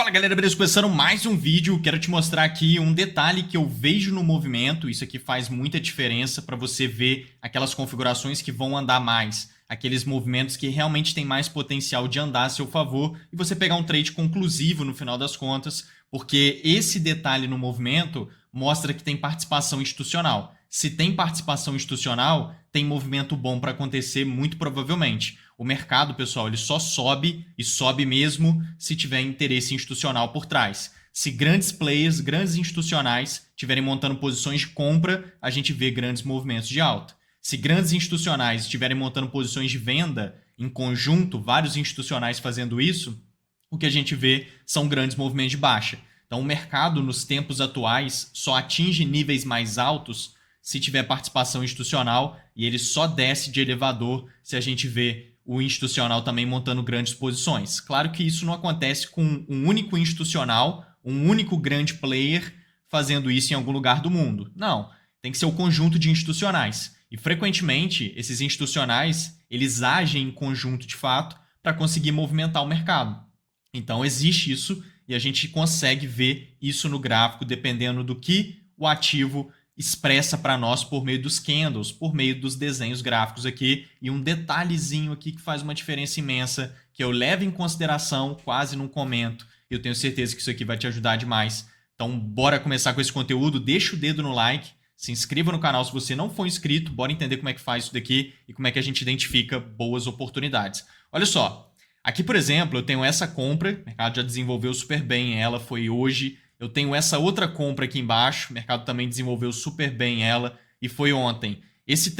Fala galera, beleza? Começando mais um vídeo, quero te mostrar aqui um detalhe que eu vejo no movimento. Isso aqui faz muita diferença para você ver aquelas configurações que vão andar mais, aqueles movimentos que realmente têm mais potencial de andar a seu favor e você pegar um trade conclusivo no final das contas, porque esse detalhe no movimento mostra que tem participação institucional. Se tem participação institucional, tem movimento bom para acontecer muito provavelmente. O mercado, pessoal, ele só sobe e sobe mesmo se tiver interesse institucional por trás. Se grandes players, grandes institucionais estiverem montando posições de compra, a gente vê grandes movimentos de alta. Se grandes institucionais estiverem montando posições de venda em conjunto, vários institucionais fazendo isso, o que a gente vê são grandes movimentos de baixa. Então, o mercado, nos tempos atuais, só atinge níveis mais altos se tiver participação institucional e ele só desce de elevador se a gente vê o institucional também montando grandes posições. Claro que isso não acontece com um único institucional, um único grande player fazendo isso em algum lugar do mundo. Não, tem que ser o conjunto de institucionais. E frequentemente, esses institucionais, eles agem em conjunto de fato para conseguir movimentar o mercado. Então existe isso e a gente consegue ver isso no gráfico dependendo do que o ativo expressa para nós por meio dos candles, por meio dos desenhos gráficos aqui. E um detalhezinho aqui que faz uma diferença imensa, que eu levo em consideração, quase não comento. Eu tenho certeza que isso aqui vai te ajudar demais. Então, bora começar com esse conteúdo. Deixa o dedo no like, se inscreva no canal se você não for inscrito. Bora entender como é que faz isso daqui e como é que a gente identifica boas oportunidades. Olha só, aqui, por exemplo, eu tenho essa compra. O mercado já desenvolveu super bem ela, foi hoje. Eu tenho essa outra compra aqui embaixo, o mercado também desenvolveu super bem ela e foi ontem. Esses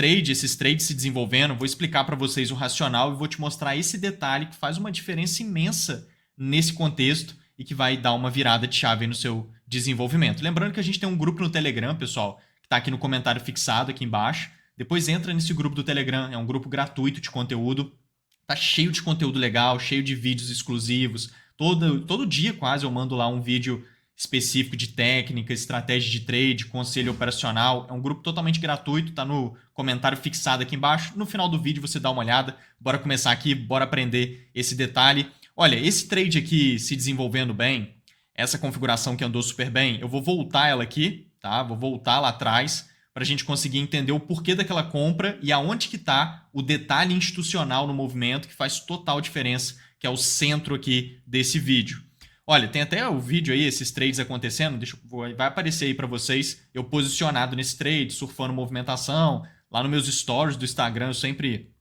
trades se desenvolvendo, vou explicar para vocês o racional e vou te mostrar esse detalhe que faz uma diferença imensa nesse contexto e que vai dar uma virada de chave no seu desenvolvimento. Lembrando que a gente tem um grupo no Telegram, pessoal, que está aqui no comentário fixado aqui embaixo. Depois entra nesse grupo do Telegram, é um grupo gratuito de conteúdo. Tá cheio de conteúdo legal, cheio de vídeos exclusivos. Todo dia quase eu mando lá um vídeo específico de técnica, estratégia de trade, conselho operacional. É um grupo totalmente gratuito, tá no comentário fixado aqui embaixo. No final do vídeo você dá uma olhada. Bora começar aqui, bora aprender esse detalhe. Olha, esse trade aqui se desenvolvendo bem, essa configuração que andou super bem, eu vou voltar ela aqui, tá? Vou voltar lá atrás para a gente conseguir entender o porquê daquela compra e aonde que está o detalhe institucional no movimento que faz total diferença, que é o centro aqui desse vídeo. Olha, tem até o vídeo aí, esses trades acontecendo, vai aparecer aí para vocês, eu posicionado nesse trade, surfando movimentação, lá nos meus stories do Instagram eu sempre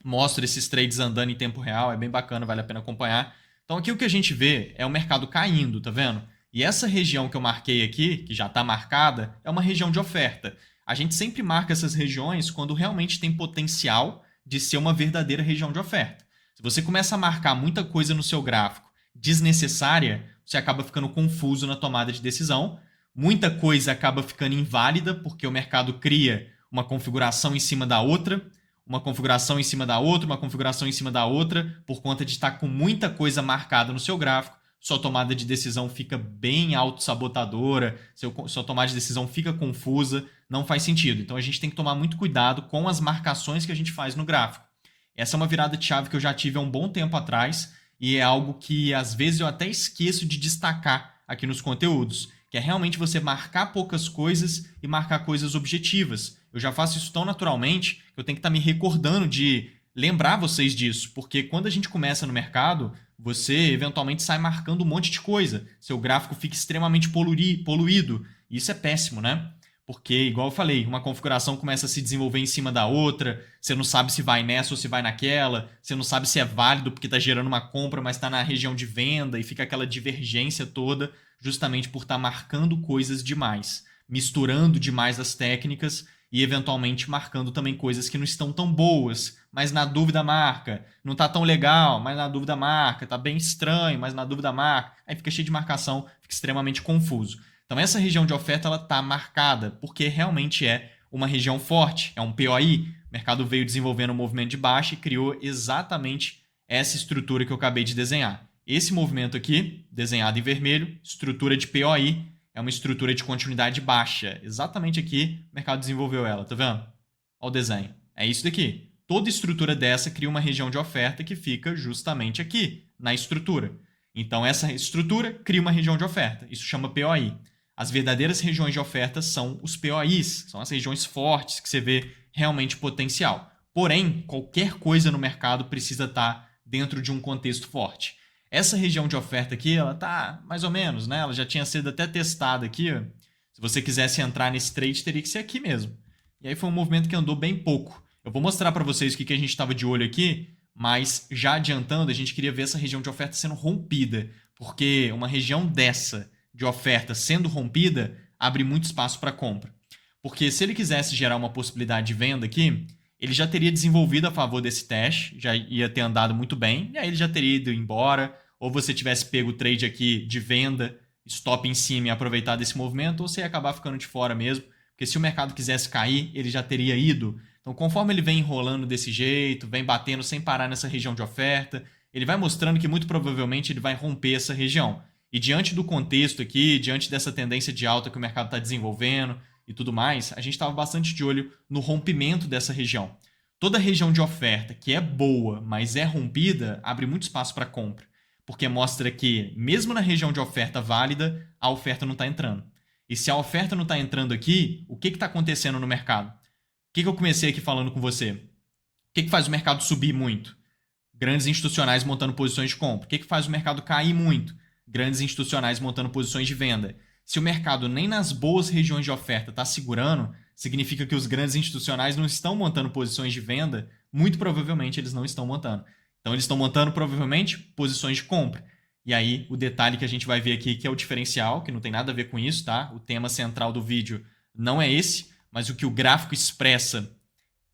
mostro esses trades andando em tempo real, é bem bacana, vale a pena acompanhar. Então aqui o que a gente vê é o mercado caindo, tá vendo? E essa região que eu marquei aqui, que já está marcada, é uma região de oferta. A gente sempre marca essas regiões quando realmente tem potencial de ser uma verdadeira região de oferta. Se você começa a marcar muita coisa no seu gráfico desnecessária, você acaba ficando confuso na tomada de decisão. Muita coisa acaba ficando inválida porque o mercado cria uma configuração em cima da outra, uma configuração em cima da outra, uma configuração em cima da outra, por conta de estar com muita coisa marcada no seu gráfico. Sua tomada de decisão fica bem autossabotadora, sua tomada de decisão fica confusa, não faz sentido. Então a gente tem que tomar muito cuidado com as marcações que a gente faz no gráfico. Essa é uma virada de chave que eu já tive há um bom tempo atrás, e é algo que às vezes eu até esqueço de destacar aqui nos conteúdos, que é realmente você marcar poucas coisas e marcar coisas objetivas. Eu já faço isso tão naturalmente que eu tenho que estar me recordando de lembrar vocês disso, porque quando a gente começa no mercado, você eventualmente sai marcando um monte de coisa, seu gráfico fica extremamente poluído, e isso é péssimo, né? Porque, igual eu falei, uma configuração começa a se desenvolver em cima da outra, você não sabe se vai nessa ou se vai naquela, você não sabe se é válido porque está gerando uma compra, mas está na região de venda e fica aquela divergência toda, justamente por estar marcando coisas demais, misturando demais as técnicas e eventualmente marcando também coisas que não estão tão boas, mas na dúvida marca, não está tão legal, mas na dúvida marca, está bem estranho, mas na dúvida marca, aí fica cheio de marcação, fica extremamente confuso. Então essa região de oferta ela está marcada porque realmente é uma região forte, é um POI. O mercado veio desenvolvendo um movimento de baixa e criou exatamente essa estrutura que eu acabei de desenhar. Esse movimento aqui, desenhado em vermelho, estrutura de POI, é uma estrutura de continuidade baixa. Exatamente aqui o mercado desenvolveu ela, tá vendo? Olha o desenho. É isso daqui. Toda estrutura dessa cria uma região de oferta que fica justamente aqui, na estrutura. Então, essa estrutura cria uma região de oferta. Isso chama POI. As verdadeiras regiões de oferta são os POIs, são as regiões fortes que você vê realmente potencial. Porém, qualquer coisa no mercado precisa estar dentro de um contexto forte. Essa região de oferta aqui, ela tá mais ou menos, né? Ela já tinha sido até testada aqui. Ó. Se você quisesse entrar nesse trade, teria que ser aqui mesmo. E aí foi um movimento que andou bem pouco. Eu vou mostrar para vocês o que a gente estava de olho aqui, mas já adiantando, a gente queria ver essa região de oferta sendo rompida, porque uma região dessa de oferta sendo rompida abre muito espaço para compra. Porque se ele quisesse gerar uma possibilidade de venda aqui, ele já teria desenvolvido a favor desse teste, já ia ter andado muito bem, e aí ele já teria ido embora, ou você tivesse pego o trade aqui de venda, stop em cima e aproveitado esse movimento, ou você ia acabar ficando de fora mesmo, porque se o mercado quisesse cair, ele já teria ido. Então, conforme ele vem enrolando desse jeito, vem batendo sem parar nessa região de oferta, ele vai mostrando que muito provavelmente ele vai romper essa região. E diante do contexto aqui, diante dessa tendência de alta que o mercado está desenvolvendo e tudo mais, a gente estava bastante de olho no rompimento dessa região. Toda região de oferta que é boa, mas é rompida, abre muito espaço para compra, porque mostra que, mesmo na região de oferta válida, a oferta não está entrando. E se a oferta não está entrando aqui, o que está acontecendo no mercado? O que eu comecei aqui falando com você? O que faz o mercado subir muito? Grandes institucionais montando posições de compra. O que faz o mercado cair muito? Grandes institucionais montando posições de venda. Se o mercado nem nas boas regiões de oferta está segurando, significa que os grandes institucionais não estão montando posições de venda, muito provavelmente eles não estão montando. Então eles estão montando provavelmente posições de compra. E aí o detalhe que a gente vai ver aqui, que é o diferencial, que não tem nada a ver com isso, tá? O tema central do vídeo não é esse, mas o que o gráfico expressa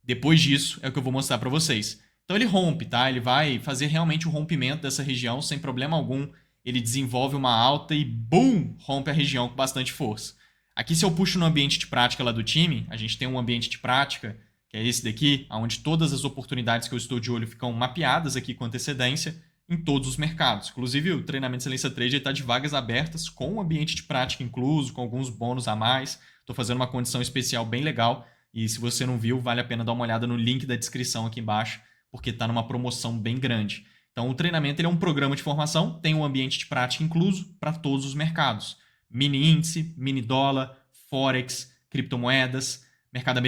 depois disso é o que eu vou mostrar para vocês. Então ele rompe, tá? Ele vai fazer realmente o rompimento dessa região sem problema algum. Ele desenvolve uma alta e, BUM! Rompe a região com bastante força. Aqui, se eu puxo no ambiente de prática lá do time, a gente tem um ambiente de prática, que é esse daqui, onde todas as oportunidades que eu estou de olho ficam mapeadas aqui com antecedência em todos os mercados. Inclusive, o treinamento Excelência Trade está de vagas abertas, com o ambiente de prática incluso, com alguns bônus a mais. Estou fazendo uma condição especial bem legal. E se você não viu, vale a pena dar uma olhada no link da descrição aqui embaixo, porque está numa promoção bem grande. Então, o treinamento ele é um programa de formação, tem um ambiente de prática incluso para todos os mercados. Mini índice, mini dólar, forex, criptomoedas, mercado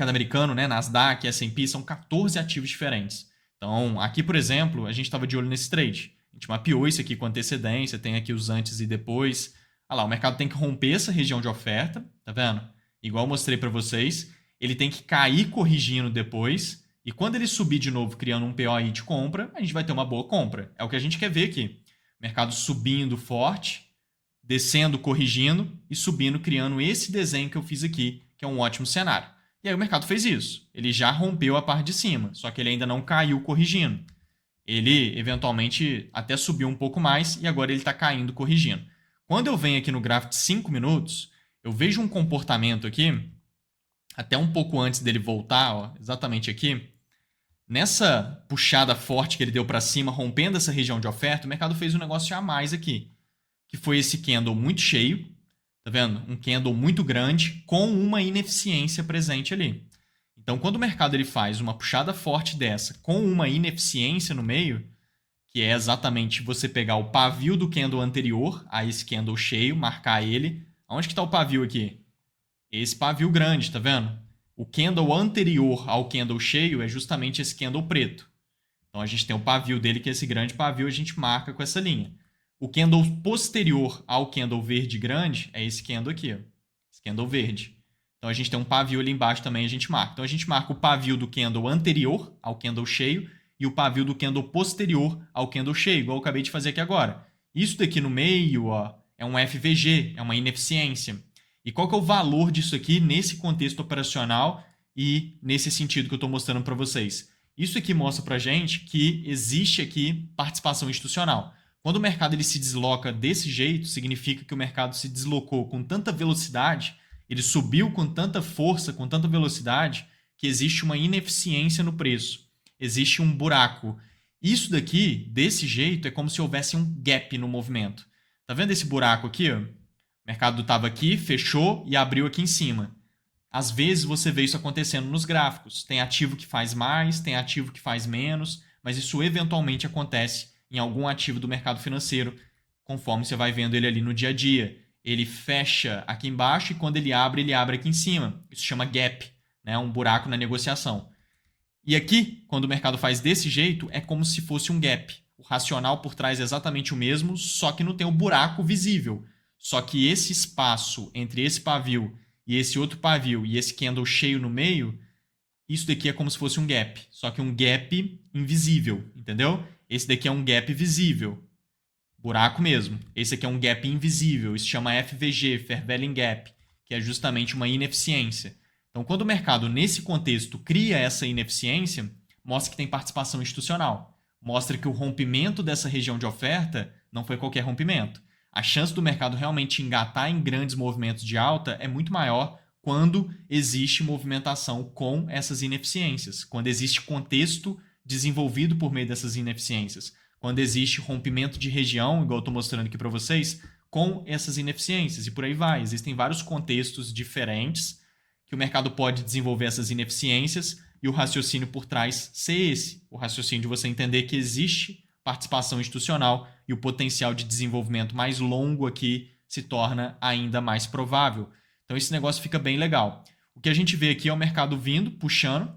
americano, né, Nasdaq, S&P, são 14 ativos diferentes. Então, aqui, por exemplo, a gente estava de olho nesse trade. A gente mapeou isso aqui com antecedência, tem aqui os antes e depois. Olha lá, o mercado tem que romper essa região de oferta, tá vendo? Igual eu mostrei para vocês. Ele tem que cair corrigindo depois. E quando ele subir de novo, criando um POI de compra, a gente vai ter uma boa compra. É o que a gente quer ver aqui. Mercado subindo forte, descendo, corrigindo e subindo, criando esse desenho que eu fiz aqui, que é um ótimo cenário. E aí o mercado fez isso. Ele já rompeu a parte de cima, só que ele ainda não caiu corrigindo. Ele, eventualmente, até subiu um pouco mais e agora ele está caindo corrigindo. Quando eu venho aqui no gráfico de 5 minutos, eu vejo um comportamento aqui, até um pouco antes dele voltar, ó, exatamente aqui. Nessa puxada forte que ele deu para cima, rompendo essa região de oferta, o mercado fez um negócio a mais aqui, que foi esse candle muito cheio, tá vendo? Um candle muito grande com uma ineficiência presente ali. Então, quando o mercado ele faz uma puxada forte dessa com uma ineficiência no meio, que é exatamente você pegar o pavio do candle anterior a esse candle cheio, marcar ele. Onde que está o pavio aqui? Esse pavio grande, tá vendo? O candle anterior ao candle cheio é justamente esse candle preto. Então a gente tem o pavio dele, que é esse grande pavio, a gente marca com essa linha. O candle posterior ao candle verde grande é esse candle aqui, ó. Esse candle verde. Então a gente tem um pavio ali embaixo também, a gente marca. Então a gente marca o pavio do candle anterior ao candle cheio e o pavio do candle posterior ao candle cheio, igual eu acabei de fazer aqui agora. Isso daqui no meio, ó, é um FVG, é uma ineficiência. E qual que é o valor disso aqui nesse contexto operacional e nesse sentido que eu estou mostrando para vocês? Isso aqui mostra para a gente que existe aqui participação institucional. Quando o mercado ele se desloca desse jeito, significa que o mercado se deslocou com tanta velocidade, ele subiu com tanta força, com tanta velocidade, que existe uma ineficiência no preço. Existe um buraco. Isso daqui, desse jeito, é como se houvesse um gap no movimento. Tá vendo esse buraco aqui, ó? O mercado estava aqui, fechou e abriu aqui em cima. Às vezes você vê isso acontecendo nos gráficos. Tem ativo que faz mais, tem ativo que faz menos, mas isso eventualmente acontece em algum ativo do mercado financeiro, conforme você vai vendo ele ali no dia a dia. Ele fecha aqui embaixo e quando ele abre aqui em cima. Isso chama gap, né? Um buraco na negociação. E aqui, quando o mercado faz desse jeito, é como se fosse um gap. O racional por trás é exatamente o mesmo, só que não tem um buraco visível. Só que esse espaço entre esse pavio e esse outro pavio e esse candle cheio no meio, isso daqui é como se fosse um gap. Só que um gap invisível, entendeu? Esse daqui é um gap visível. Buraco mesmo. Esse aqui é um gap invisível. Isso chama FVG, Fair Value Gap, que é justamente uma ineficiência. Então, quando o mercado, nesse contexto, cria essa ineficiência, mostra que tem participação institucional. Mostra que o rompimento dessa região de oferta não foi qualquer rompimento. A chance do mercado realmente engatar em grandes movimentos de alta é muito maior quando existe movimentação com essas ineficiências, quando existe contexto desenvolvido por meio dessas ineficiências, quando existe rompimento de região, igual eu estou mostrando aqui para vocês, com essas ineficiências e por aí vai. Existem vários contextos diferentes que o mercado pode desenvolver essas ineficiências e o raciocínio por trás ser esse. O raciocínio de você entender que existe participação institucional e o potencial de desenvolvimento mais longo aqui se torna ainda mais provável. Então esse negócio fica bem legal. O que a gente vê aqui é o mercado vindo, puxando,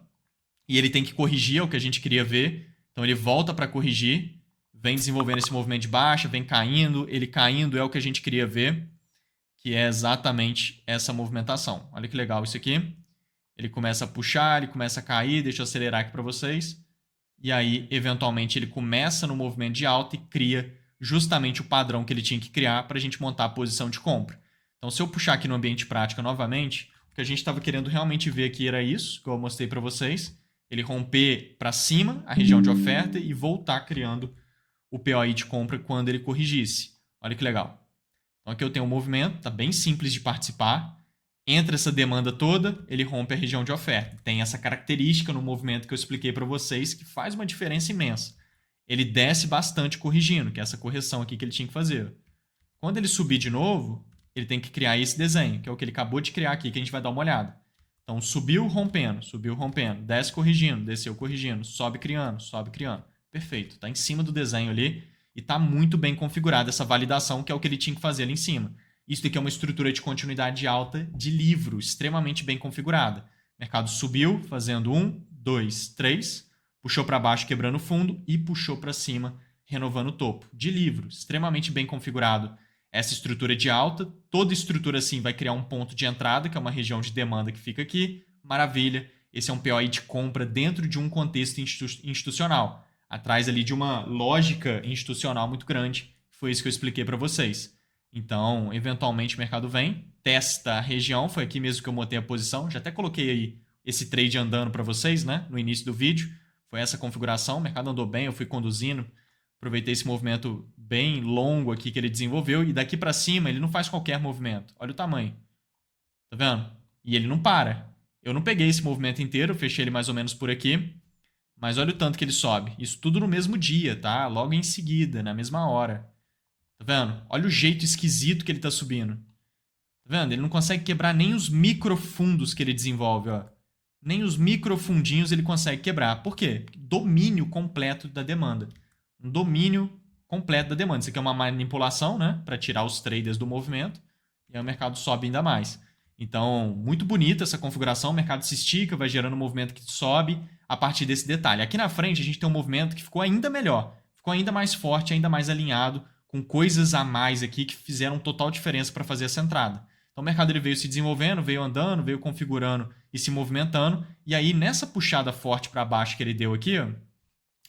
e ele tem que corrigir, é o que a gente queria ver. Então ele volta para corrigir, vem desenvolvendo esse movimento de baixa, vem caindo, ele caindo é o que a gente queria ver, que é exatamente essa movimentação. Olha que legal isso aqui. Ele começa a puxar, ele começa a cair, deixa eu acelerar aqui para vocês. E aí, eventualmente, ele começa no movimento de alta e cria justamente o padrão que ele tinha que criar para a gente montar a posição de compra. Então, se eu puxar aqui no ambiente prática novamente, o que a gente estava querendo realmente ver aqui era isso, que eu mostrei para vocês. Ele romper para cima a região de oferta e voltar criando o POI de compra quando ele corrigisse. Olha que legal. Então aqui eu tenho um movimento, está bem simples de participar. Entra essa demanda toda, ele rompe a região de oferta. Tem essa característica no movimento que eu expliquei para vocês que faz uma diferença imensa. Ele desce bastante corrigindo, que é essa correção aqui que ele tinha que fazer. Quando ele subir de novo, ele tem que criar esse desenho, que é o que ele acabou de criar aqui, que a gente vai dar uma olhada. Então subiu rompendo, desce corrigindo, desceu corrigindo, sobe criando. Perfeito, está em cima do desenho ali. E está muito bem configurada essa validação, que é o que ele tinha que fazer ali em cima. Isso aqui é uma estrutura de continuidade alta de livro, extremamente bem configurada. O mercado subiu, fazendo 1, 2, 3, puxou para baixo, quebrando o fundo, e puxou para cima, renovando o topo. De livro, extremamente bem configurado essa estrutura de alta. Toda estrutura assim vai criar um ponto de entrada, que é uma região de demanda que fica aqui. Maravilha, esse é um POI de compra dentro de um contexto institucional. Atrás ali de uma lógica institucional muito grande. Foi isso que eu expliquei para vocês. Então, eventualmente o mercado vem, testa a região, foi aqui mesmo que eu montei a posição, já até coloquei aí esse trade andando para vocês, né, no início do vídeo. Foi essa configuração, o mercado andou bem, eu fui conduzindo, aproveitei esse movimento bem longo aqui que ele desenvolveu e daqui para cima ele não faz qualquer movimento. Olha o tamanho. Tá vendo? E ele não para. Eu não peguei esse movimento inteiro, fechei ele mais ou menos por aqui. Mas olha o tanto que ele sobe. Isso tudo no mesmo dia, tá? Logo em seguida, na mesma hora. Tá vendo? Olha o jeito esquisito que ele tá subindo. Tá vendo? Ele não consegue quebrar nem os microfundos que ele desenvolve, ó. Nem os microfundinhos ele consegue quebrar. Por quê? Domínio completo da demanda. Um domínio completo da demanda. Isso aqui é uma manipulação, né? Para tirar os traders do movimento. E aí o mercado sobe ainda mais. Então, muito bonita essa configuração. O mercado se estica, vai gerando um movimento que sobe a partir desse detalhe. Aqui na frente a gente tem um movimento que ficou ainda melhor, ficou ainda mais forte, ainda mais alinhado, com coisas a mais aqui que fizeram total diferença para fazer essa entrada. Então o mercado ele veio se desenvolvendo, veio andando, veio configurando e se movimentando, e aí nessa puxada forte para baixo que ele deu aqui, ó,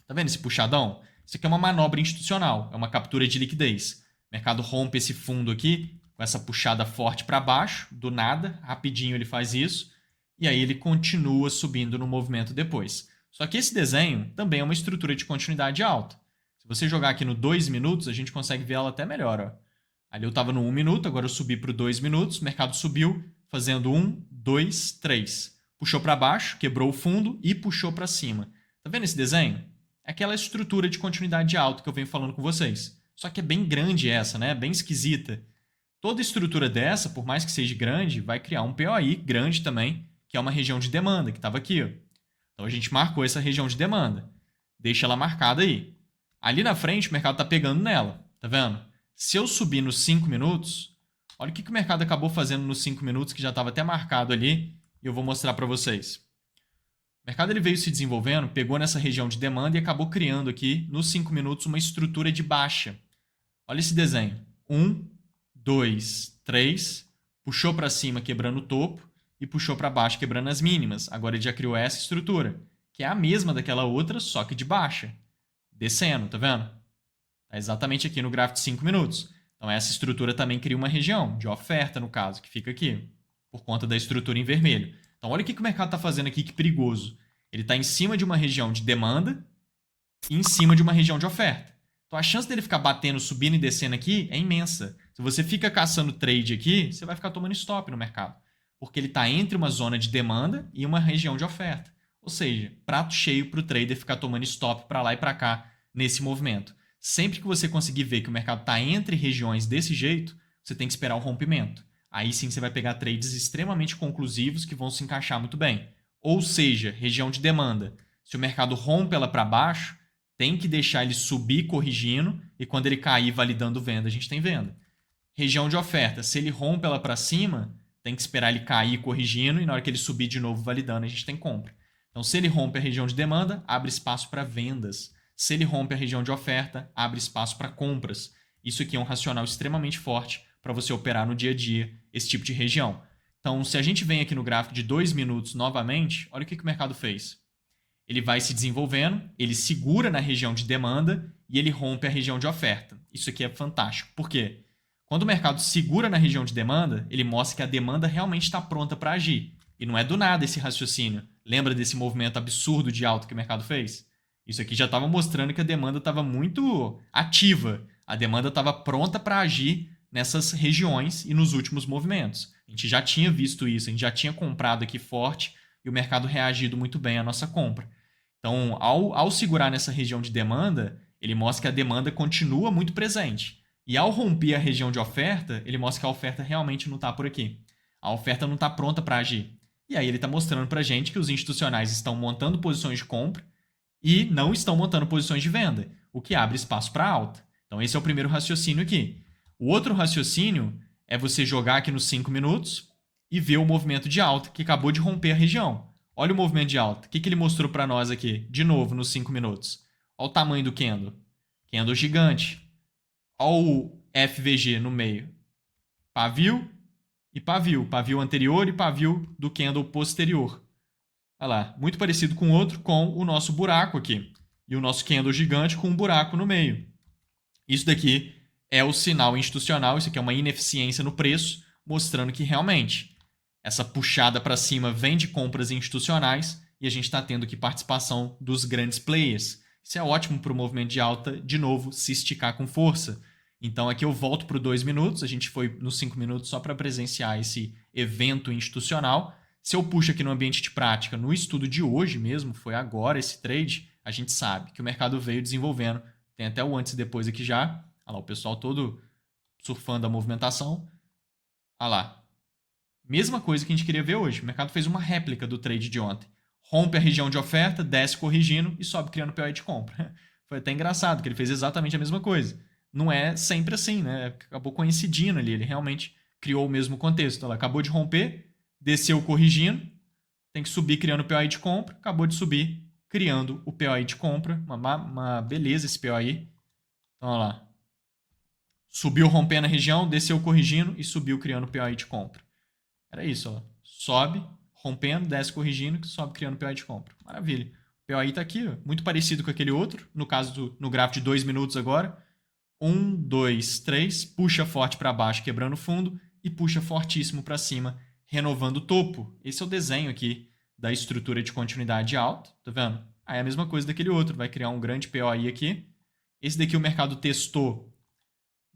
tá vendo esse puxadão? Isso aqui é uma manobra institucional, é uma captura de liquidez. O mercado rompe esse fundo aqui com essa puxada forte para baixo, do nada, rapidinho ele faz isso, e aí ele continua subindo no movimento depois. Só que esse desenho também é uma estrutura de continuidade alta. Se você jogar aqui no 2 minutos, a gente consegue ver ela até melhor. Ó. Ali eu estava no 1 minuto, agora eu subi para o 2 minutos, o mercado subiu fazendo 1, 2, 3. Puxou para baixo, quebrou o fundo e puxou para cima. Tá vendo esse desenho? É aquela estrutura de continuidade alta que eu venho falando com vocês. Só que é bem grande essa, né? Bem esquisita. Toda estrutura dessa, por mais que seja grande, vai criar um POI grande também, que é uma região de demanda, que estava aqui. Ó. Então a gente marcou essa região de demanda. Deixa ela marcada aí. Ali na frente, o mercado está pegando nela, tá vendo? Se eu subir nos 5 minutos, olha o que o mercado acabou fazendo nos 5 minutos, que já estava até marcado ali, e eu vou mostrar para vocês. O mercado ele veio se desenvolvendo, pegou nessa região de demanda e acabou criando aqui, nos 5 minutos, uma estrutura de baixa. Olha esse desenho. 1, 2, 3, puxou para cima quebrando o topo e puxou para baixo quebrando as mínimas. Agora ele já criou essa estrutura, que é a mesma daquela outra, só que de baixa. Descendo, tá vendo? Tá exatamente aqui no gráfico de 5 minutos. Então essa estrutura também cria uma região de oferta, no caso, que fica aqui, por conta da estrutura em vermelho. Então olha o que o mercado está fazendo aqui, que perigoso. Ele está em cima de uma região de demanda e em cima de uma região de oferta. Então a chance dele ficar batendo, subindo e descendo aqui é imensa. Se você fica caçando trade aqui, você vai ficar tomando stop no mercado. Porque ele está entre uma zona de demanda e uma região de oferta. Ou seja, prato cheio para o trader ficar tomando stop para lá e para cá nesse movimento. Sempre que você conseguir ver que o mercado está entre regiões desse jeito, você tem que esperar o rompimento. Aí sim você vai pegar trades extremamente conclusivos que vão se encaixar muito bem. Ou seja, região de demanda. Se o mercado rompe ela para baixo, tem que deixar ele subir corrigindo e quando ele cair validando venda, a gente tem venda. Região de oferta. Se ele rompe ela para cima, tem que esperar ele cair corrigindo e na hora que ele subir de novo validando, a gente tem compra. Então, se ele rompe a região de demanda, abre espaço para vendas. Se ele rompe a região de oferta, abre espaço para compras. Isso aqui é um racional extremamente forte para você operar no dia a dia esse tipo de região. Então, se a gente vem aqui no gráfico de 2 minutos novamente, olha o que o mercado fez. Ele vai se desenvolvendo, ele segura na região de demanda e ele rompe a região de oferta. Isso aqui é fantástico. Por quê? Quando o mercado segura na região de demanda, ele mostra que a demanda realmente está pronta para agir. E não é do nada esse raciocínio. Lembra desse movimento absurdo de alta que o mercado fez? Isso aqui já estava mostrando que a demanda estava muito ativa. A demanda estava pronta para agir nessas regiões e nos últimos movimentos. A gente já tinha visto isso, a gente já tinha comprado aqui forte e o mercado reagido muito bem à nossa compra. Então, ao segurar nessa região de demanda, ele mostra que a demanda continua muito presente. E ao romper a região de oferta, ele mostra que a oferta realmente não está por aqui. A oferta não está pronta para agir. E aí ele está mostrando para a gente que os institucionais estão montando posições de compra e não estão montando posições de venda, o que abre espaço para alta. Então esse é o primeiro raciocínio aqui. O outro raciocínio é você jogar aqui nos 5 minutos e ver o movimento de alta que acabou de romper a região. Olha o movimento de alta. O que ele mostrou para nós aqui, de novo, nos 5 minutos? Olha o tamanho do candle. Candle gigante. Olha o FVG no meio. Pavio e pavio. Pavio anterior e pavio do candle posterior. Olha lá, muito parecido com o outro, com o nosso buraco aqui. E o nosso candle gigante com um buraco no meio. Isso daqui é o sinal institucional, isso aqui é uma ineficiência no preço, mostrando que realmente essa puxada para cima vem de compras institucionais e a gente está tendo aqui participação dos grandes players. Isso é ótimo para o movimento de alta, de novo, se esticar com força. Então aqui eu volto para os 2 minutos, a gente foi nos 5 minutos só para presenciar esse evento institucional. Se eu puxo aqui no ambiente de prática, no estudo de hoje mesmo, foi agora esse trade, a gente sabe que o mercado veio desenvolvendo. Tem até o antes e depois aqui já. Olha lá, o pessoal todo surfando a movimentação. Olha lá. Mesma coisa que a gente queria ver hoje. O mercado fez uma réplica do trade de ontem. Rompe a região de oferta, desce corrigindo e sobe criando POI de compra. Foi até engraçado, que ele fez exatamente a mesma coisa. Não é sempre assim, né? Acabou coincidindo ali. Ele realmente criou o mesmo contexto. Ela acabou de romper, desceu corrigindo, tem que subir criando POI de compra, acabou de subir criando o POI de compra. Uma beleza esse POI. Então, olha lá. Subiu rompendo a região, desceu corrigindo e subiu criando POI de compra. Era isso, ó. Sobe, rompendo, desce corrigindo, sobe criando POI de compra. Maravilha. O POI está aqui, ó, muito parecido com aquele outro, no caso no gráfico de 2 minutos agora. 1, 2, 3, puxa forte para baixo, quebrando o fundo, e puxa fortíssimo para cima, renovando o topo. Esse é o desenho aqui da estrutura de continuidade alta, tá vendo? Aí é a mesma coisa daquele outro, vai criar um grande POI aqui. Esse daqui o mercado testou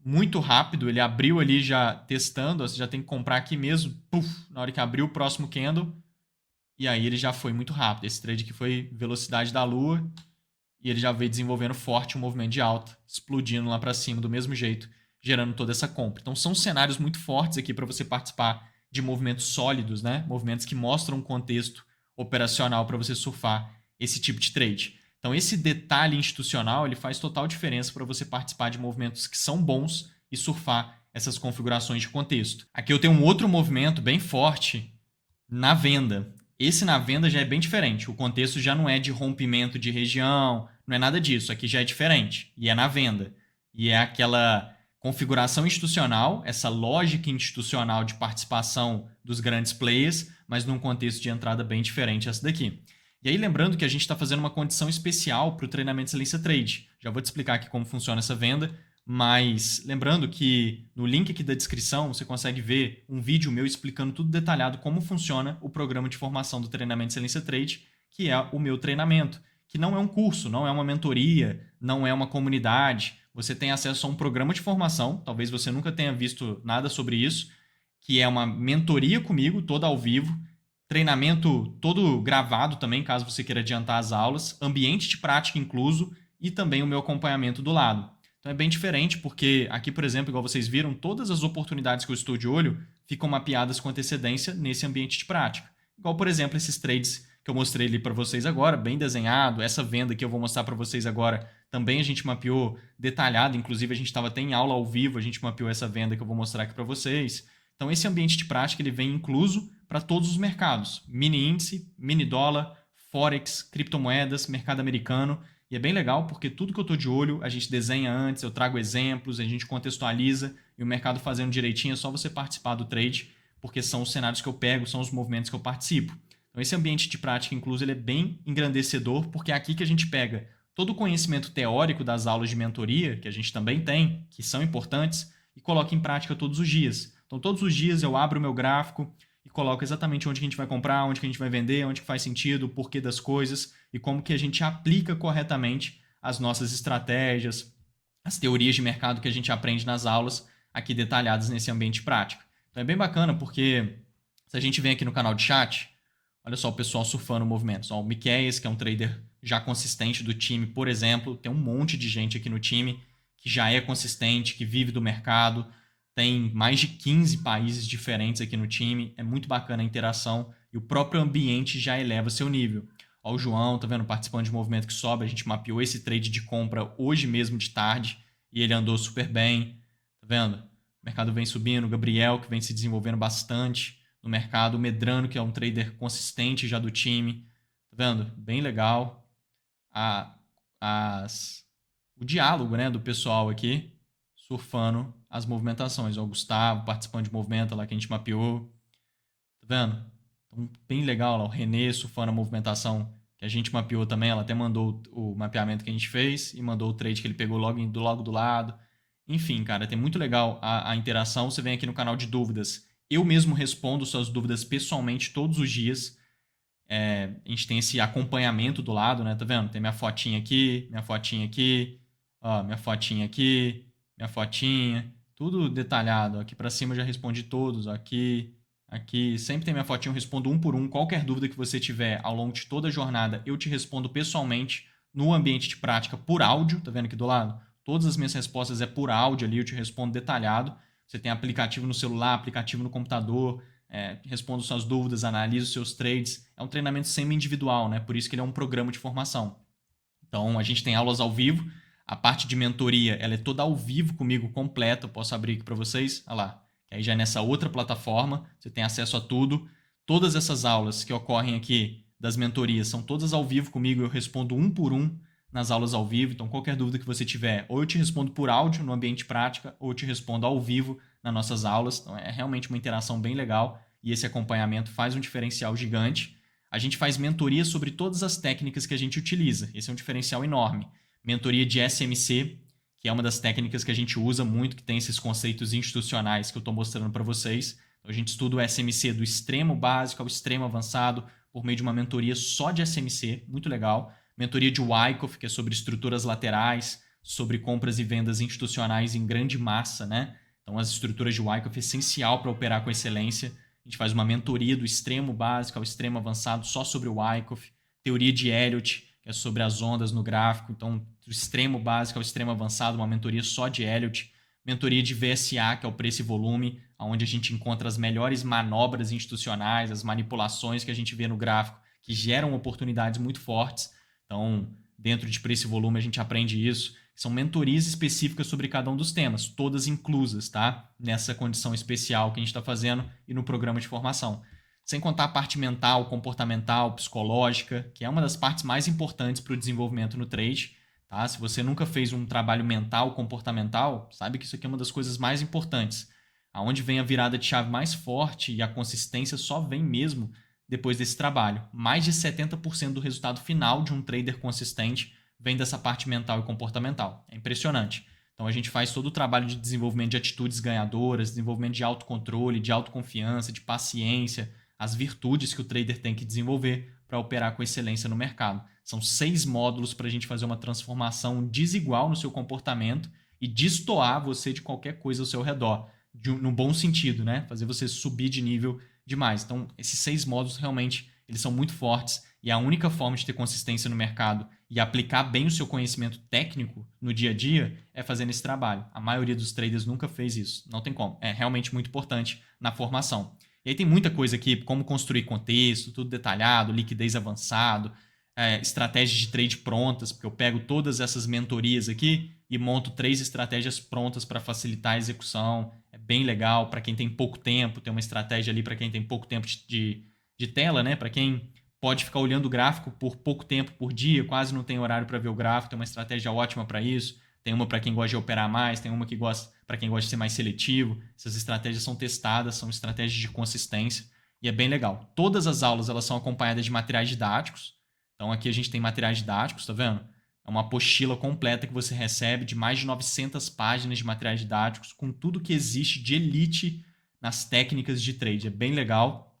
muito rápido, ele abriu ali já testando, ó, você já tem que comprar aqui mesmo, puff, na hora que abriu o próximo candle, e aí ele já foi muito rápido. Esse trade aqui foi velocidade da lua, e ele já veio desenvolvendo forte um movimento de alta, explodindo lá para cima do mesmo jeito, gerando toda essa compra. Então são cenários muito fortes aqui para você participar de movimentos sólidos, né? Movimentos que mostram um contexto operacional para você surfar esse tipo de trade. Então, esse detalhe institucional ele faz total diferença para você participar de movimentos que são bons e surfar essas configurações de contexto. Aqui eu tenho um outro movimento bem forte na venda. Esse na venda já é bem diferente. O contexto já não é de rompimento de região, não é nada disso. Aqui já é diferente. E é na venda. E é aquela configuração institucional, essa lógica institucional de participação dos grandes players, mas num contexto de entrada bem diferente essa daqui. E aí, lembrando que a gente está fazendo uma condição especial para o treinamento de excelência trade. Já vou te explicar aqui como funciona essa venda, mas lembrando que no link aqui da descrição você consegue ver um vídeo meu explicando tudo detalhado como funciona o programa de formação do treinamento de excelência trade, que é o meu treinamento, que não é um curso, não é uma mentoria, não é uma comunidade. Você tem acesso a um programa de formação, talvez você nunca tenha visto nada sobre isso, que é uma mentoria comigo, toda ao vivo, treinamento todo gravado também, caso você queira adiantar as aulas, ambiente de prática incluso e também o meu acompanhamento do lado. Então é bem diferente porque aqui, por exemplo, igual vocês viram, todas as oportunidades que eu estou de olho ficam mapeadas com antecedência nesse ambiente de prática. Igual, por exemplo, esses trades que eu mostrei ali para vocês agora, bem desenhado, essa venda que eu vou mostrar para vocês agora, também a gente mapeou detalhado, inclusive a gente estava até em aula ao vivo, a gente mapeou essa venda que eu vou mostrar aqui para vocês. Então esse ambiente de prática ele vem incluso para todos os mercados, mini índice, mini dólar, forex, criptomoedas, mercado americano, e é bem legal porque tudo que eu estou de olho a gente desenha antes, eu trago exemplos, a gente contextualiza e o mercado fazendo direitinho é só você participar do trade, porque são os cenários que eu pego, são os movimentos que eu participo. Então esse ambiente de prática incluso ele é bem engrandecedor porque é aqui que a gente pega todo o conhecimento teórico das aulas de mentoria, que a gente também tem, que são importantes, e coloca em prática todos os dias. Então todos os dias eu abro o meu gráfico e coloco exatamente onde que a gente vai comprar, onde que a gente vai vender, onde que faz sentido, o porquê das coisas e como que a gente aplica corretamente as nossas estratégias, as teorias de mercado que a gente aprende nas aulas aqui detalhadas nesse ambiente prático. Então é bem bacana porque se a gente vem aqui no canal de chat, olha só o pessoal surfando movimentos. Ó, o Miqueias, que é um trader já consistente do time, por exemplo, tem um monte de gente aqui no time que já é consistente, que vive do mercado, tem mais de 15 países diferentes aqui no time, é muito bacana a interação e o próprio ambiente já eleva seu nível. Ó, o João, tá vendo? Participando de movimento que sobe, a gente mapeou esse trade de compra hoje mesmo de tarde e ele andou super bem, tá vendo? O mercado vem subindo, o Gabriel, que vem se desenvolvendo bastante no mercado, o Medrano, que é um trader consistente já do time, tá vendo? Bem legal. O diálogo, né, do pessoal aqui surfando as movimentações. O Gustavo participando de movimento lá que a gente mapeou. Tá vendo? Então, bem legal lá. O Renê surfando a movimentação que a gente mapeou também. Ela até mandou o mapeamento que a gente fez e mandou o trade que ele pegou logo do lado. Enfim, cara, tem muito legal a interação. Você vem aqui no canal de dúvidas. Eu mesmo respondo suas dúvidas pessoalmente todos os dias. A gente tem esse acompanhamento do lado, né? Tá vendo? Tem minha fotinha aqui, ó, minha fotinha aqui, minha fotinha, tudo detalhado. Aqui para cima eu já respondi todos, aqui, aqui. Sempre tem minha fotinha, eu respondo um por um. Qualquer dúvida que você tiver ao longo de toda a jornada, eu te respondo pessoalmente no ambiente de prática por áudio. Tá vendo aqui do lado? Todas as minhas respostas é por áudio ali, eu te respondo detalhado. Você tem aplicativo no celular, aplicativo no computador, respondo suas dúvidas, analiso seus trades. É um treinamento semi-individual, né? Por isso que ele é um programa de formação. Então, a gente tem aulas ao vivo. A parte de mentoria, ela é toda ao vivo comigo, completa. Eu posso abrir aqui para vocês. Olha lá. Aí já é nessa outra plataforma. Você tem acesso a tudo. Todas essas aulas que ocorrem aqui das mentorias são todas ao vivo comigo. Eu respondo um por um nas aulas ao vivo. Então, qualquer dúvida que você tiver, ou eu te respondo por áudio no ambiente prática, ou eu te respondo ao vivo nas nossas aulas. Então, é realmente uma interação bem legal e esse acompanhamento faz um diferencial gigante. A gente faz mentoria sobre todas as técnicas que a gente utiliza. Esse é um diferencial enorme. Mentoria de SMC, que é uma das técnicas que a gente usa muito, que tem esses conceitos institucionais que eu estou mostrando para vocês. Então, a gente estuda o SMC do extremo básico ao extremo avançado por meio de uma mentoria só de SMC, muito legal. Mentoria de Wyckoff, que é sobre estruturas laterais, sobre compras e vendas institucionais em grande massa, né? Então, as estruturas de Wyckoff é essencial para operar com excelência. A gente faz uma mentoria do extremo básico ao extremo avançado só sobre o Wyckoff. Teoria de Elliott, que é sobre as ondas no gráfico. Então, do extremo básico ao extremo avançado, uma mentoria só de Elliott. Mentoria de VSA, que é o preço e volume, onde a gente encontra as melhores manobras institucionais, as manipulações que a gente vê no gráfico, que geram oportunidades muito fortes. Então, dentro de preço e volume a gente aprende isso. São mentorias específicas sobre cada um dos temas, todas inclusas, tá? Nessa condição especial que a gente está fazendo e no programa de formação. Sem contar a parte mental, comportamental, psicológica, que é uma das partes mais importantes para o desenvolvimento no trade. Tá? Se você nunca fez um trabalho mental, comportamental, sabe que isso aqui é uma das coisas mais importantes. Aonde vem a virada de chave mais forte e a consistência só vem mesmo depois desse trabalho. Mais de 70% do resultado final de um trader consistente vem dessa parte mental e comportamental. É impressionante. Então a gente faz todo o trabalho de desenvolvimento de atitudes ganhadoras, desenvolvimento de autocontrole, de autoconfiança, de paciência, as virtudes que o trader tem que desenvolver para operar com excelência no mercado. São 6 módulos para a gente fazer uma transformação desigual no seu comportamento e destoar você de qualquer coisa ao seu redor, no bom sentido, né? Fazer você subir de nível demais. Então, esses 6 módulos realmente eles são muito fortes e a única forma de ter consistência no mercado e aplicar bem o seu conhecimento técnico no dia a dia é fazendo esse trabalho. A maioria dos traders nunca fez isso. Não tem como. É realmente muito importante na formação. E aí tem muita coisa aqui, como construir contexto, tudo detalhado, liquidez avançado, estratégias de trade prontas, porque eu pego todas essas mentorias aqui e monto 3 estratégias prontas para facilitar a execução. É bem legal para quem tem pouco tempo, tem uma estratégia ali para quem tem pouco tempo de tela, né? Para quem pode ficar olhando o gráfico por pouco tempo por dia, quase não tem horário para ver o gráfico, tem uma estratégia ótima para isso. Tem uma para quem gosta de operar mais, tem uma que gosta para quem gosta de ser mais seletivo. Essas estratégias são testadas, são estratégias de consistência e é bem legal. Todas as aulas elas são acompanhadas de materiais didáticos. Então aqui a gente tem materiais didáticos, tá vendo? É uma apostila completa que você recebe de mais de 900 páginas de materiais didáticos com tudo que existe de elite nas técnicas de trade. É bem legal,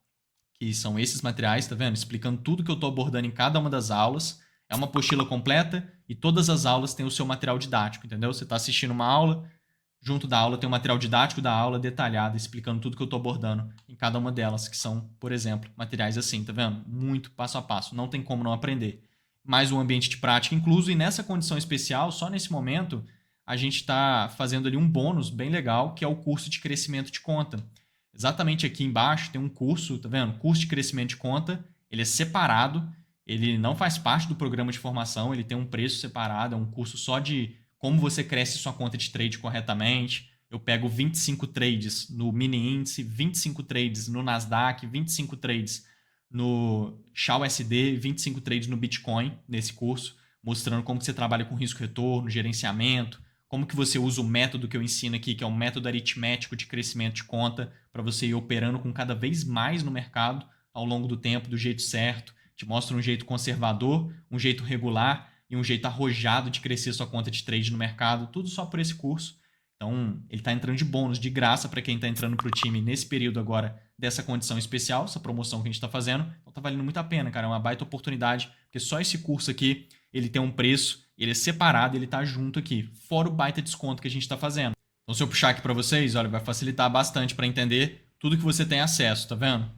que são esses materiais, tá vendo? Explicando tudo que eu estou abordando em cada uma das aulas. É uma apostila completa e todas as aulas têm o seu material didático, entendeu? Você está assistindo uma aula, junto da aula tem o material didático da aula detalhado, explicando tudo que eu estou abordando em cada uma delas, que são, por exemplo, materiais assim, tá vendo? Muito passo a passo, não tem como não aprender. Mais um ambiente de prática incluso e nessa condição especial, só nesse momento, a gente está fazendo ali um bônus bem legal, que é o curso de crescimento de conta. Exatamente aqui embaixo tem um curso, tá vendo? Curso de crescimento de conta, ele é separado, ele não faz parte do programa de formação, ele tem um preço separado, é um curso só de como você cresce sua conta de trade corretamente. Eu pego 25 trades no mini índice, 25 trades no Nasdaq, 25 trades no XAUSD, 25 trades no Bitcoin nesse curso, mostrando como que você trabalha com risco-retorno, gerenciamento, como que você usa o método que eu ensino aqui, que é um método aritmético de crescimento de conta, para você ir operando com cada vez mais no mercado ao longo do tempo, do jeito certo. Te mostra um jeito conservador, um jeito regular e um jeito arrojado de crescer sua conta de trade no mercado, tudo só por esse curso. Então, ele está entrando de bônus, de graça para quem está entrando para o time nesse período agora dessa condição especial, essa promoção que a gente está fazendo. Então, está valendo muito a pena, cara. É uma baita oportunidade, porque só esse curso aqui, ele tem um preço, ele é separado, ele está junto aqui, fora o baita desconto que a gente está fazendo. Então, se eu puxar aqui para vocês, olha, vai facilitar bastante para entender tudo que você tem acesso, tá vendo?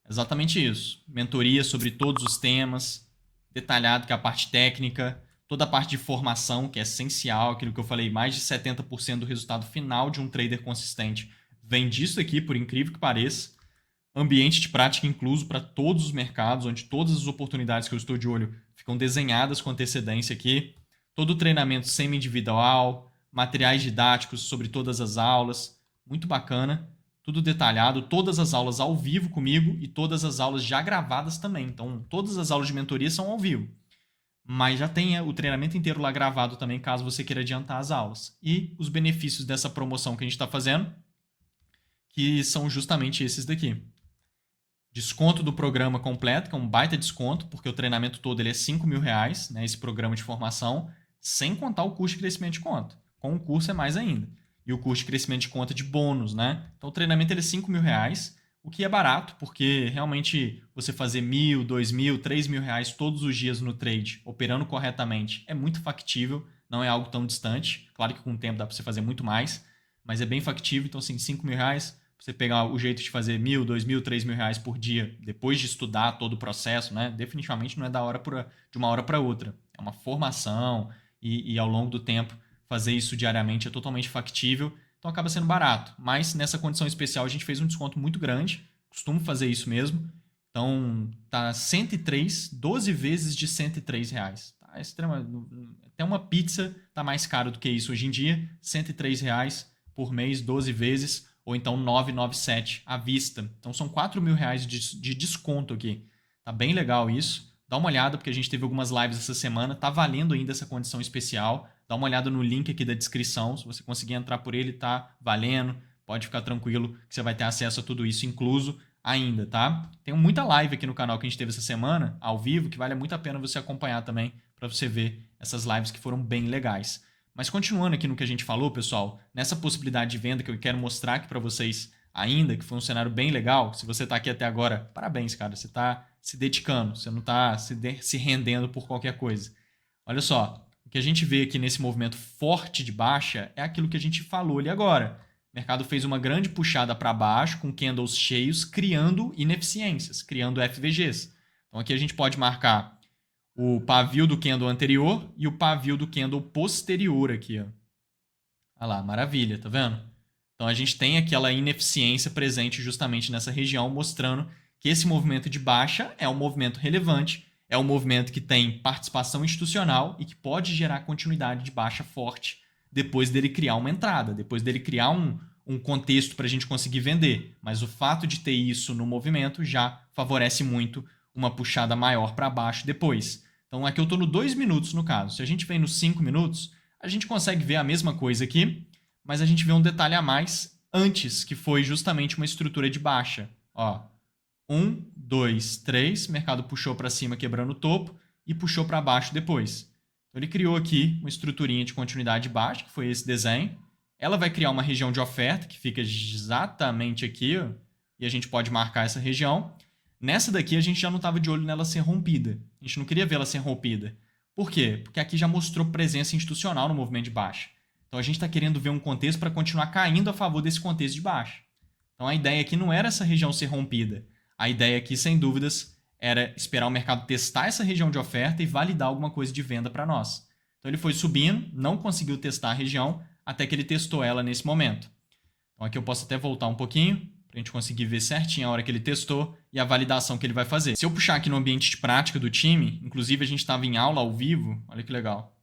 Exatamente isso. Mentoria sobre todos os temas, detalhado que é a parte técnica, toda a parte de formação, que é essencial, aquilo que eu falei, mais de 70% do resultado final de um trader consistente vem disso aqui, por incrível que pareça. Ambiente de prática incluso para todos os mercados, onde todas as oportunidades que eu estou de olho ficam desenhadas com antecedência aqui. Todo o treinamento semi-individual, materiais didáticos sobre todas as aulas, muito bacana. Tudo detalhado, todas as aulas ao vivo comigo e todas as aulas já gravadas também. Então, todas as aulas de mentoria são ao vivo. Mas já tem o treinamento inteiro lá gravado também, caso você queira adiantar as aulas. E os benefícios dessa promoção que a gente está fazendo, que são justamente esses daqui. Desconto do programa completo, que é um baita desconto, porque o treinamento todo ele é R$ 5.000, né, esse programa de formação, sem contar o custo de crescimento de conta. Com o curso é mais ainda. E o custo de crescimento de conta de bônus, né? Então o treinamento ele é R$ 5.000, o que é barato, porque realmente você fazer R$ 1.000, R$ 2.000, R$ 3.000 todos os dias no trade, operando corretamente, é muito factível, não é algo tão distante. Claro que com o tempo dá para você fazer muito mais, mas é bem factível. Então, assim, R$ 5.000, você pegar o jeito de fazer R$ 1.000, R$ 2.000, R$ 3.000 por dia, depois de estudar todo o processo, né? Definitivamente não é de uma hora para outra. É uma formação e ao longo do tempo fazer isso diariamente é totalmente factível. Então acaba sendo barato, mas nessa condição especial a gente fez um desconto muito grande, costumo fazer isso mesmo. Então tá 103, 12 vezes de R$ 103. Tá Até uma pizza tá mais caro do que isso hoje em dia. R$ 103 por mês, 12 vezes, ou então 997 à vista. Então são R$ 4.000 de desconto aqui. Tá bem legal isso. Dá uma olhada, porque a gente teve algumas lives essa semana. Tá valendo ainda essa condição especial. Dá uma olhada no link aqui da descrição. Se você conseguir entrar por ele, tá valendo. Pode ficar tranquilo que você vai ter acesso a tudo isso incluso ainda, tá? Tem muita live aqui no canal que a gente teve essa semana, ao vivo, que vale muito a pena você acompanhar também, para você ver essas lives que foram bem legais. Mas continuando aqui no que a gente falou, pessoal, nessa possibilidade de venda que eu quero mostrar aqui para vocês ainda, que foi um cenário bem legal. Se você está aqui até agora, parabéns, cara. Você está se dedicando, você não está se rendendo por qualquer coisa. Olha só, o que a gente vê aqui nesse movimento forte de baixa é aquilo que a gente falou ali agora. O mercado fez uma grande puxada para baixo com candles cheios, criando ineficiências, criando FVGs. Então aqui a gente pode marcar o pavio do candle anterior e o pavio do candle posterior aqui, ó. Olha lá, maravilha, tá vendo? Então a gente tem aquela ineficiência presente justamente nessa região, mostrando que esse movimento de baixa é um movimento relevante, é um movimento que tem participação institucional e que pode gerar continuidade de baixa forte depois dele criar uma entrada, depois dele criar um contexto para a gente conseguir vender. Mas o fato de ter isso no movimento já favorece muito uma puxada maior para baixo depois. Então aqui eu estou no 2 minutos no caso. Se a gente vem nos 5 minutos, a gente consegue ver a mesma coisa aqui, mas a gente vê um detalhe a mais antes, que foi justamente uma estrutura de baixa. Ó, 1, 2, 3, mercado puxou para cima quebrando o topo e puxou para baixo depois. Então ele criou aqui uma estruturinha de continuidade baixa, que foi esse desenho. Ela vai criar uma região de oferta, que fica exatamente aqui, ó, e a gente pode marcar essa região. Nessa daqui a gente já não estava de olho nela ser rompida. A gente não queria ver ela ser rompida. Por quê? Porque aqui já mostrou presença institucional no movimento de baixa. Então a gente está querendo ver um contexto para continuar caindo a favor desse contexto de baixa. Então a ideia aqui não era essa região ser rompida. A ideia aqui, sem dúvidas, era esperar o mercado testar essa região de oferta e validar alguma coisa de venda para nós. Então ele foi subindo, não conseguiu testar a região, até que ele testou ela nesse momento. Então aqui eu posso até voltar um pouquinho, para a gente conseguir ver certinho a hora que ele testou e a validação que ele vai fazer. Se eu puxar aqui no ambiente de prática do time, inclusive a gente estava em aula ao vivo, olha que legal.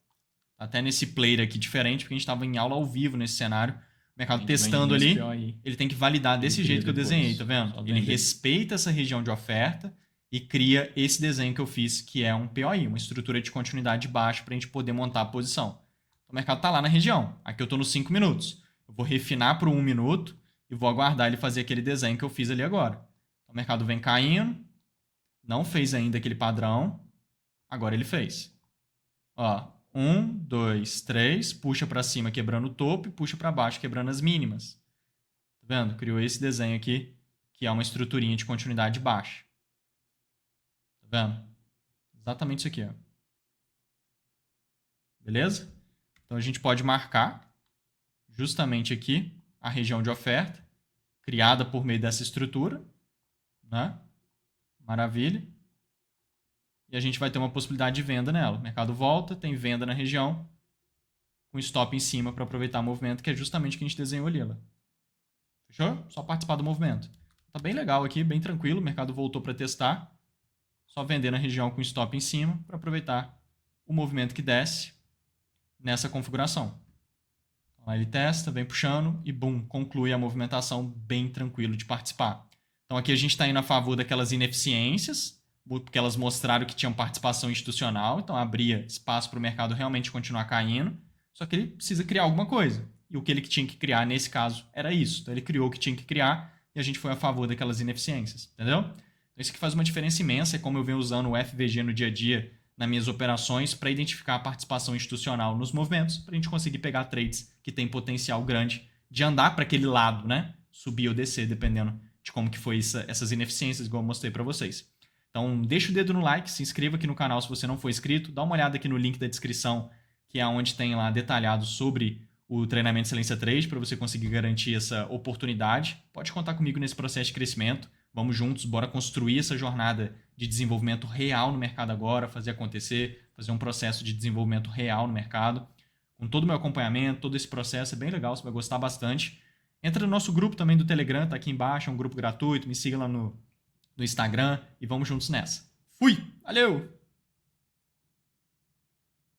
Até nesse player aqui diferente, porque a gente estava em aula ao vivo nesse cenário. O mercado testando ali, ele tem que validar desse jeito que eu desenhei, tá vendo? Ele respeita essa região de oferta e cria esse desenho que eu fiz, que é um POI, uma estrutura de continuidade de baixo para a gente poder montar a posição. Então, o mercado está lá na região. Aqui eu estou nos 5 minutos. Eu vou refinar para o 1 minuto e vou aguardar ele fazer aquele desenho que eu fiz ali agora. Então, o mercado vem caindo, não fez ainda aquele padrão, agora ele fez. Ó, 1, 2, 3, puxa para cima quebrando o topo e puxa para baixo quebrando as mínimas. Tá vendo? Criou esse desenho aqui, que é uma estruturinha de continuidade baixa. Tá vendo? Exatamente isso aqui, ó. Beleza? Então a gente pode marcar justamente aqui a região de oferta, criada por meio dessa estrutura, né? Maravilha. E a gente vai ter uma possibilidade de venda nela. O mercado volta, tem venda na região, com stop em cima para aproveitar o movimento, que é justamente o que a gente desenhou ali. Ó. Fechou? Só participar do movimento. Tá bem legal aqui, bem tranquilo. O mercado voltou para testar. Só vender na região com stop em cima para aproveitar o movimento que desce nessa configuração. Então, aí ele testa, vem puxando e, bum, conclui a movimentação bem tranquilo de participar. Então aqui a gente está indo a favor daquelas ineficiências, porque elas mostraram que tinham participação institucional, então abria espaço para o mercado realmente continuar caindo, só que ele precisa criar alguma coisa. E o que ele tinha que criar nesse caso era isso. Então ele criou o que tinha que criar e a gente foi a favor daquelas ineficiências, entendeu? Então isso que faz uma diferença imensa, é como eu venho usando o FVG no dia a dia nas minhas operações para identificar a participação institucional nos movimentos, para a gente conseguir pegar trades que têm potencial grande de andar para aquele lado, né? Subir ou descer, dependendo de como que foi essas ineficiências, igual eu mostrei para vocês. Então, deixa o dedo no like, se inscreva aqui no canal se você não for inscrito, dá uma olhada aqui no link da descrição, que é onde tem lá detalhado sobre o treinamento Excelência Trade, para você conseguir garantir essa oportunidade. Pode contar comigo nesse processo de crescimento. Vamos juntos, bora construir essa jornada de desenvolvimento real no mercado agora, fazer acontecer, fazer um processo de desenvolvimento real no mercado. Com todo o meu acompanhamento, todo esse processo é bem legal, você vai gostar bastante. Entra no nosso grupo também do Telegram, tá aqui embaixo, é um grupo gratuito, me siga lá no Instagram e vamos juntos nessa. Fui! Valeu!